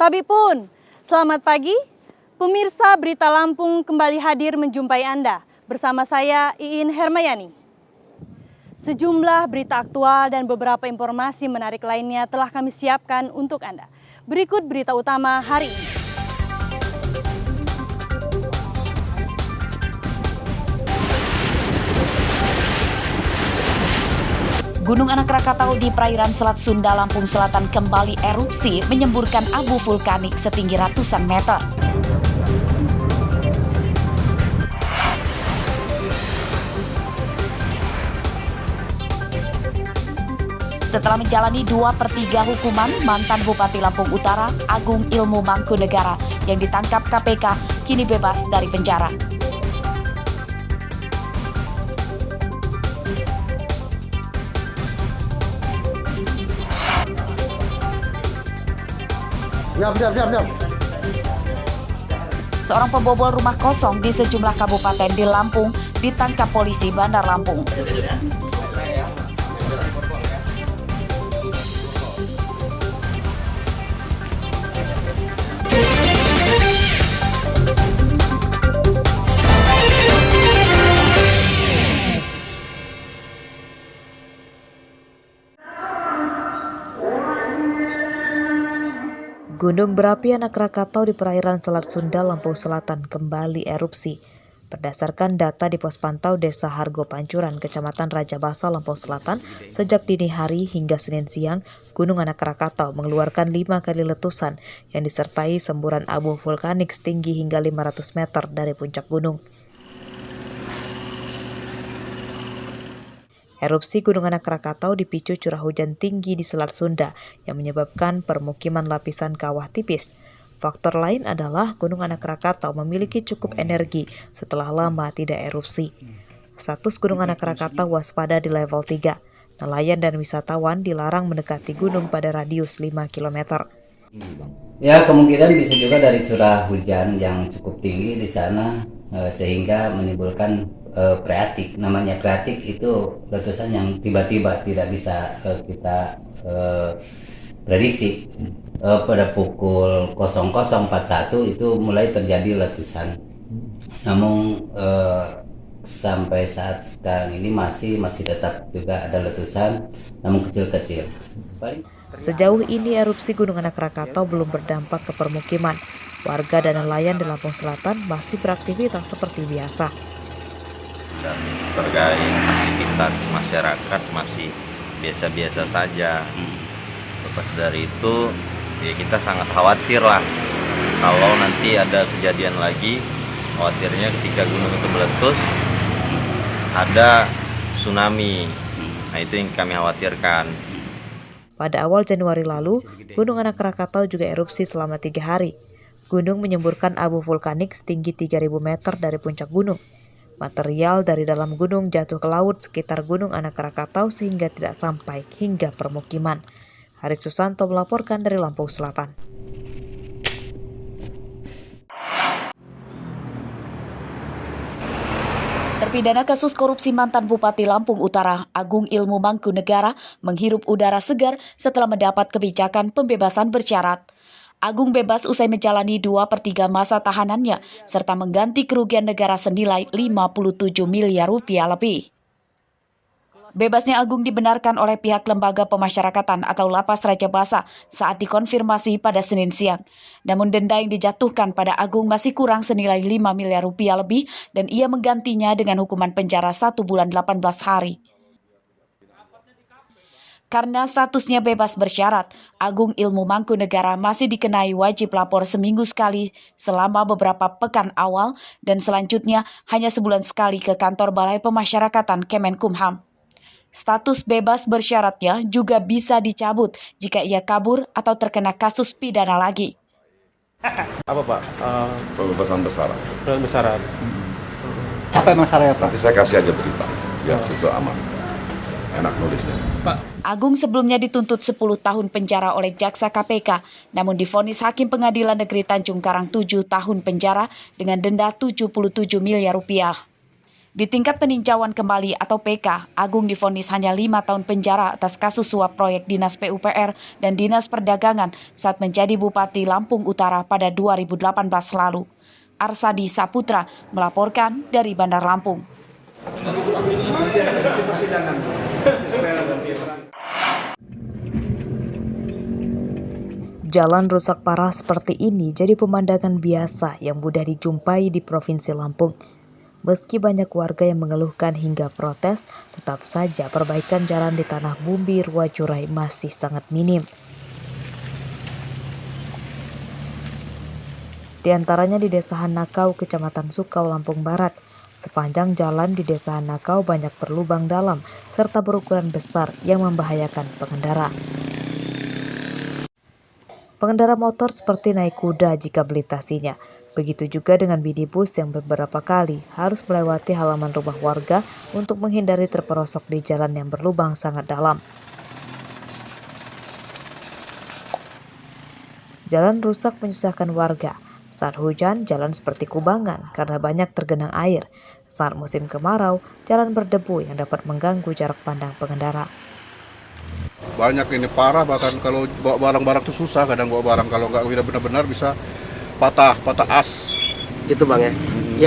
Sabipun, selamat pagi. Pemirsa Berita Lampung kembali hadir menjumpai Anda. Bersama saya, Iin Hermayani. Sejumlah berita aktual dan beberapa informasi menarik lainnya telah kami siapkan untuk Anda. Berikut berita utama hari ini. Gunung Anak Rakatau di perairan Selat Sunda, Lampung Selatan kembali erupsi menyemburkan abu vulkanik setinggi ratusan meter. Setelah menjalani 2/3 hukuman, mantan Bupati Lampung Utara, Agung Ilmu Mangkunegara, yang ditangkap KPK, kini bebas dari penjara. Diam. Seorang pembobol rumah kosong di sejumlah kabupaten di Lampung ditangkap polisi Bandar Lampung. Gunung berapi Anak Rakatau di perairan Selat Sunda, Lampung Selatan kembali erupsi. Berdasarkan data di pos pantau Desa Hargo Pancuran, Kecamatan Raja Basa, Lampung Selatan, sejak dini hari hingga Senin siang, Gunung Anak Rakatau mengeluarkan 5 kali letusan yang disertai semburan abu vulkanik setinggi hingga 500 meter dari puncak gunung. Erupsi Gunung Anak Rakatau dipicu curah hujan tinggi di Selat Sunda yang menyebabkan permukiman lapisan kawah tipis. Faktor lain adalah Gunung Anak Rakatau memiliki cukup energi setelah lama tidak erupsi. Status Gunung Anak Rakatau waspada di level 3. Nelayan dan wisatawan dilarang mendekati gunung pada radius 5 km. Ya, kemungkinan bisa juga dari curah hujan yang cukup tinggi di sana sehingga menimbulkan freatik. Namanya freatik itu letusan yang tiba-tiba tidak bisa kita prediksi. Pada pukul 00.41 itu mulai terjadi letusan. Namun sampai saat sekarang ini masih tetap juga ada letusan, namun kecil-kecil. Sejauh ini erupsi Gunung Anak Rakatau belum berdampak ke permukiman. Warga dan nelayan di Lampung Selatan masih beraktivitas seperti biasa. Dan terkait aktivitas masyarakat masih biasa-biasa saja. Lepas dari itu, ya kita sangat khawatir lah kalau nanti ada kejadian lagi. Khawatirnya ketika gunung itu meletus ada tsunami. Nah, itu yang kami khawatirkan. Pada awal Januari lalu, Gunung Anak Rakatau juga erupsi selama 3 hari. Gunung menyemburkan abu vulkanik setinggi 3.000 meter dari puncak gunung. Material dari dalam gunung jatuh ke laut sekitar Gunung Anak Rakatau sehingga tidak sampai hingga permukiman. Haris Susanto melaporkan dari Lampung Selatan. Terpidana kasus korupsi mantan Bupati Lampung Utara, Agung Ilmu Mangkunegara, menghirup udara segar setelah mendapat kebijakan pembebasan bersyarat. Agung bebas usai menjalani 2/3 masa tahanannya, serta mengganti kerugian negara senilai 57 miliar rupiah lebih. Bebasnya Agung dibenarkan oleh pihak Lembaga Pemasyarakatan atau Lapas Raja Basa saat dikonfirmasi pada Senin siang. Namun denda yang dijatuhkan pada Agung masih kurang senilai 5 miliar rupiah lebih dan ia menggantinya dengan hukuman penjara 1 bulan 18 hari. Karena statusnya bebas bersyarat, Agung Ilmu Mangkunegara masih dikenai wajib lapor seminggu sekali selama beberapa pekan awal dan selanjutnya hanya sebulan sekali ke kantor Balai Pemasyarakatan Kemenkumham. Status bebas bersyaratnya juga bisa dicabut jika ia kabur atau terkena kasus pidana lagi. Apa Pak? Pembebasan bersyarat. Bersyarat. Apa masalahnya Pak? Nanti saya kasih aja berita, biar situ aman. Enak nulisnya. Pak. Agung sebelumnya dituntut 10 tahun penjara oleh jaksa KPK, namun divonis Hakim Pengadilan Negeri Tanjung Karang 7 tahun penjara dengan denda 77 miliar rupiah. Di tingkat peninjauan kembali atau PK, Agung divonis hanya 5 tahun penjara atas kasus suap proyek Dinas PUPR dan Dinas Perdagangan saat menjadi Bupati Lampung Utara pada 2018 lalu. Arsadi Saputra melaporkan dari Bandar Lampung. Jalan rusak parah seperti ini jadi pemandangan biasa yang mudah dijumpai di Provinsi Lampung. Meski banyak warga yang mengeluhkan hingga protes, tetap saja perbaikan jalan di Tanah Bumbi Ruwajurai masih sangat minim. Di antaranya di Desa Hanakau, Kecamatan Sukau, Lampung Barat. Sepanjang jalan di Desa Hanakau banyak berlubang dalam serta berukuran besar yang membahayakan pengendara. Pengendara motor seperti naik kuda jika melintasinya. Begitu juga dengan minibus yang beberapa kali harus melewati halaman rumah warga untuk menghindari terperosok di jalan yang berlubang sangat dalam. Jalan rusak menyusahkan warga. Saat hujan, jalan seperti kubangan karena banyak tergenang air. Saat musim kemarau, jalan berdebu yang dapat mengganggu jarak pandang pengendara. Banyak ini parah, bahkan kalau bawa barang-barang itu susah. Kadang bawa barang kalau nggak benar-benar bisa patah as. Itu bang ya.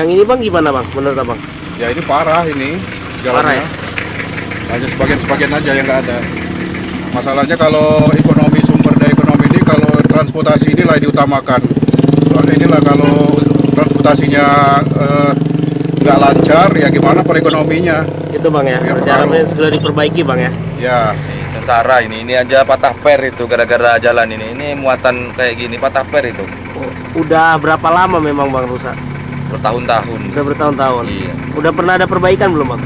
Yang ini bang gimana bang? Menurut abang? Ya ini parah ini jalannya. Parah ya? Hanya sebagian-sebagian aja yang nggak ada. Masalahnya kalau ekonomi, sumber daya ekonomi ini kalau transportasi inilah diutamakan. Soalnya inilah kalau transportasinya nggak lancar, ya gimana perekonominya? Itu bang ya. Ya, Jalannya segera diperbaiki bang ya. Ya. Sengsara ini aja patah per itu gara-gara jalan ini muatan kayak gini patah per itu. Udah berapa lama memang bang rusak? Bertahun-tahun. Udah bertahun-tahun. Iya. Udah pernah ada perbaikan belum bang?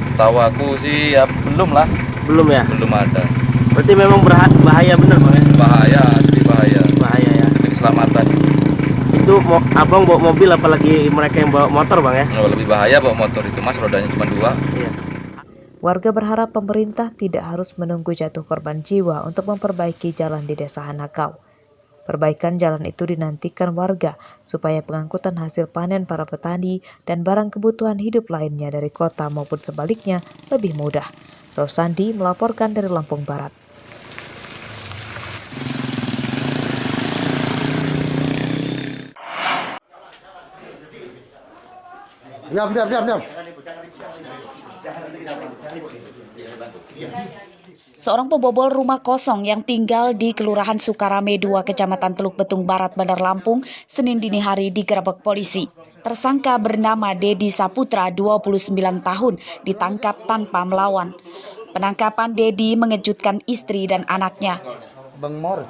Setahu aku sih ya belum lah, Belum ya. belum ada. Berarti memang bahaya bener bang ya. Bahaya, asli bahaya. Bahaya ya. Demi keselamatan. Itu abang bawa mobil apalagi mereka yang bawa motor bang ya? Oh, lebih bahaya bawa motor itu mas, rodanya cuma 2. Iya. Warga berharap pemerintah tidak harus menunggu jatuh korban jiwa untuk memperbaiki jalan di Desa Hanakau. Perbaikan jalan itu dinantikan warga supaya pengangkutan hasil panen para petani dan barang kebutuhan hidup lainnya dari kota maupun sebaliknya lebih mudah. Rosandi melaporkan dari Lampung Barat. Diam. Seorang pembobol rumah kosong yang tinggal di Kelurahan Sukarame 2, Kecamatan Teluk Betung Barat, Bandar Lampung, Senin dini hari digerebek polisi. Tersangka bernama Dedi Saputra, 29 tahun, ditangkap tanpa melawan. Penangkapan Dedi mengejutkan istri dan anaknya. Bang Mor.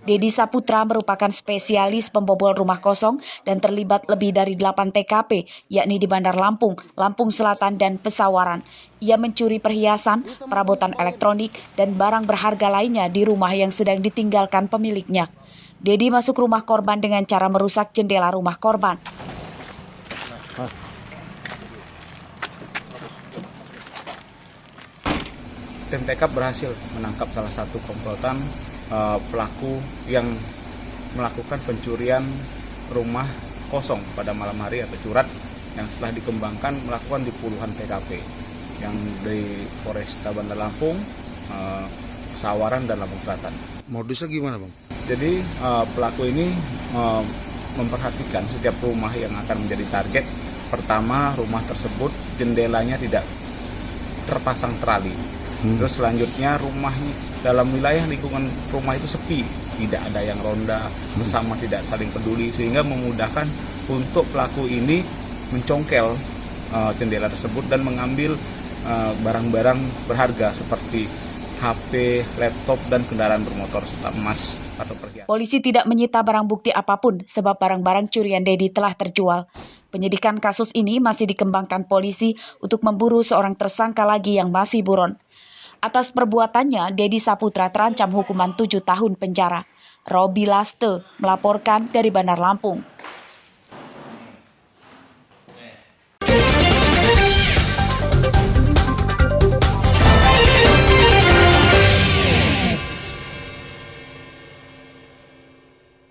Dedi Saputra merupakan spesialis pembobol rumah kosong dan terlibat lebih dari 8 TKP, yakni di Bandar Lampung, Lampung Selatan, dan Pesawaran. Ia mencuri perhiasan, perabotan elektronik, dan barang berharga lainnya di rumah yang sedang ditinggalkan pemiliknya. Dedi masuk rumah korban dengan cara merusak jendela rumah korban. Tim TK berhasil menangkap salah satu komplotan pelaku yang melakukan pencurian rumah kosong pada malam hari atau curat yang setelah dikembangkan melakukan di puluhan TKP yang dari Polresta Bandar Lampung, Pesawaran, dan Lampung Selatan. Modusnya gimana bang? Jadi pelaku ini memperhatikan setiap rumah yang akan menjadi target. Pertama, rumah tersebut jendelanya tidak terpasang terali. Terus selanjutnya rumahnya dalam wilayah lingkungan rumah itu sepi, tidak ada yang ronda, bersama tidak saling peduli, sehingga memudahkan untuk pelaku ini mencongkel jendela tersebut dan mengambil barang-barang berharga seperti HP, laptop, dan kendaraan bermotor serta emas atau perhiasan. Polisi tidak menyita barang bukti apapun sebab barang-barang curian Dedi telah terjual. Penyidikan kasus ini masih dikembangkan polisi untuk memburu seorang tersangka lagi yang masih buron. Atas perbuatannya, Dedi Saputra terancam hukuman 7 tahun penjara. Robi Laste melaporkan dari Bandar Lampung.